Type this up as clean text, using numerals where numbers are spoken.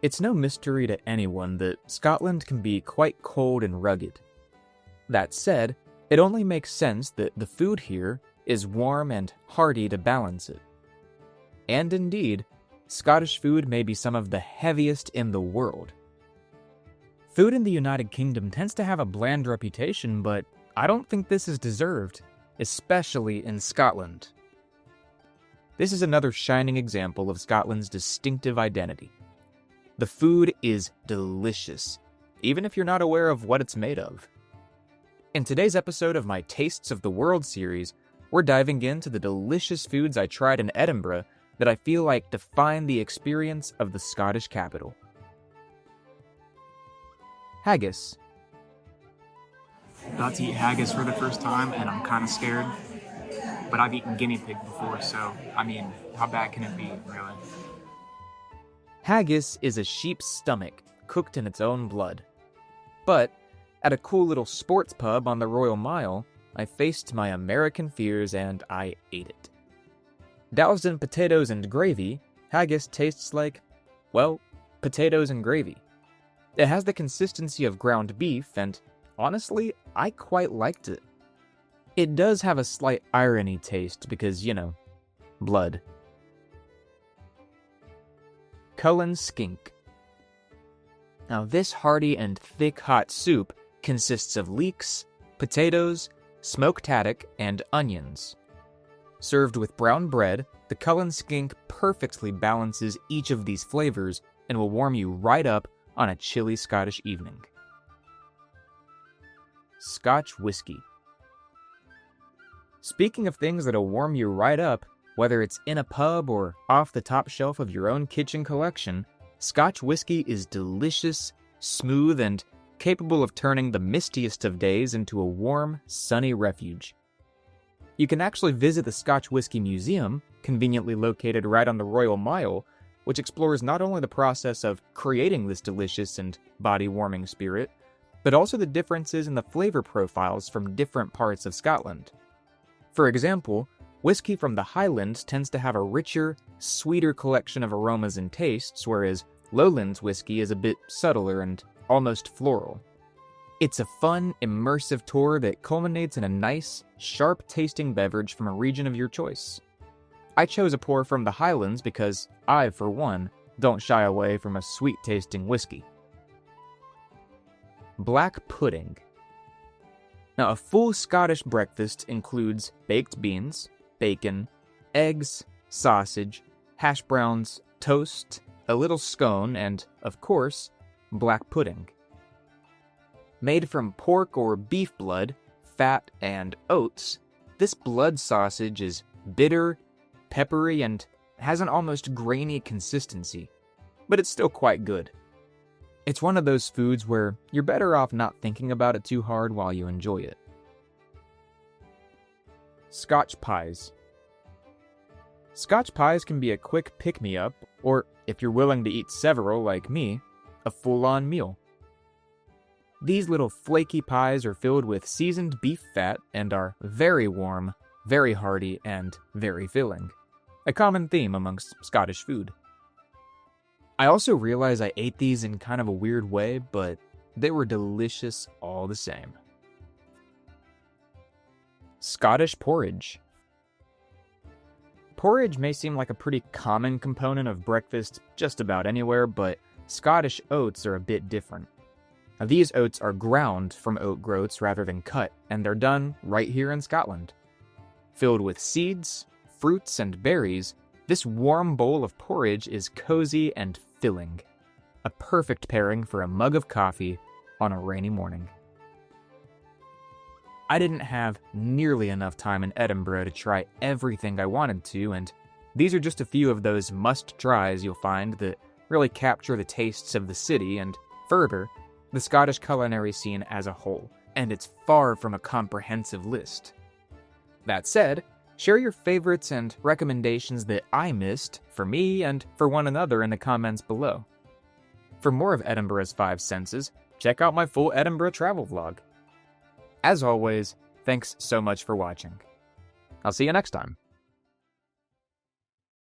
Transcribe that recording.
It's no mystery to anyone that Scotland can be quite cold and rugged. That said, it only makes sense that the food here is warm and hearty to balance it. And indeed, Scottish food may be some of the heaviest in the world. Food in the United Kingdom tends to have a bland reputation, but I don't think this is deserved, especially in Scotland. This is another shining example of Scotland's distinctive identity. The food is delicious, even if you're not aware of what it's made of. In today's episode of my Tastes of the World series, we're diving into the delicious foods I tried in Edinburgh that I feel like define the experience of the Scottish capital. Haggis. About to eat haggis for the first time, and I'm kind of scared. But I've eaten guinea pig before, so, how bad can it be, really? Haggis is a sheep's stomach, cooked in its own blood. But, at a cool little sports pub on the Royal Mile, I faced my American fears and I ate it. Doused in potatoes and gravy, haggis tastes like, well, potatoes and gravy. It has the consistency of ground beef, and honestly, I quite liked it. It does have a slight irony taste because, blood. Cullen Skink. Now, this hearty and thick hot soup consists of leeks, potatoes, smoked haddock, and onions. Served with brown bread, the Cullen Skink perfectly balances each of these flavors and will warm you right up on a chilly Scottish evening. Scotch Whiskey. Speaking of things that'll warm you right up, whether it's in a pub or off the top shelf of your own kitchen collection, Scotch whiskey is delicious, smooth, and capable of turning the mistiest of days into a warm, sunny refuge. You can actually visit the Scotch Whiskey Museum, conveniently located right on the Royal Mile, which explores not only the process of creating this delicious and body-warming spirit, but also the differences in the flavor profiles from different parts of Scotland. For example, whiskey from the Highlands tends to have a richer, sweeter collection of aromas and tastes, whereas Lowlands whiskey is a bit subtler and almost floral. It's a fun, immersive tour that culminates in a nice, sharp-tasting beverage from a region of your choice. I chose a pour from the Highlands because I, for one, don't shy away from a sweet-tasting whiskey. Black pudding. Now, a full Scottish breakfast includes baked beans, bacon, eggs, sausage, hash browns, toast, a little scone, and, of course, black pudding. Made from pork or beef blood, fat, and oats, this blood sausage is bitter, peppery, and has an almost grainy consistency, but it's still quite good. It's one of those foods where you're better off not thinking about it too hard while you enjoy it. Scotch pies. Scotch pies can be a quick pick-me-up, or, if you're willing to eat several like me, a full-on meal. These little flaky pies are filled with seasoned beef fat and are very warm, very hearty, and very filling. A common theme amongst Scottish food. I also realize I ate these in kind of a weird way, but they were delicious all the same. Scottish porridge. Porridge may seem like a pretty common component of breakfast just about anywhere, but Scottish oats are a bit different. Now, these oats are ground from oat groats rather than cut, and they're done right here in Scotland. Filled with seeds, fruits, and berries, this warm bowl of porridge is cozy and filling. A perfect pairing for a mug of coffee on a rainy morning. I didn't have nearly enough time in Edinburgh to try everything I wanted to, and these are just a few of those must-tries you'll find that really capture the tastes of the city and, further, the Scottish culinary scene as a whole, and it's far from a comprehensive list. That said, share your favorites and recommendations that I missed for me and for one another in the comments below. For more of Edinburgh's 5 senses, check out my full Edinburgh travel vlog. As always, thanks so much for watching. I'll see you next time.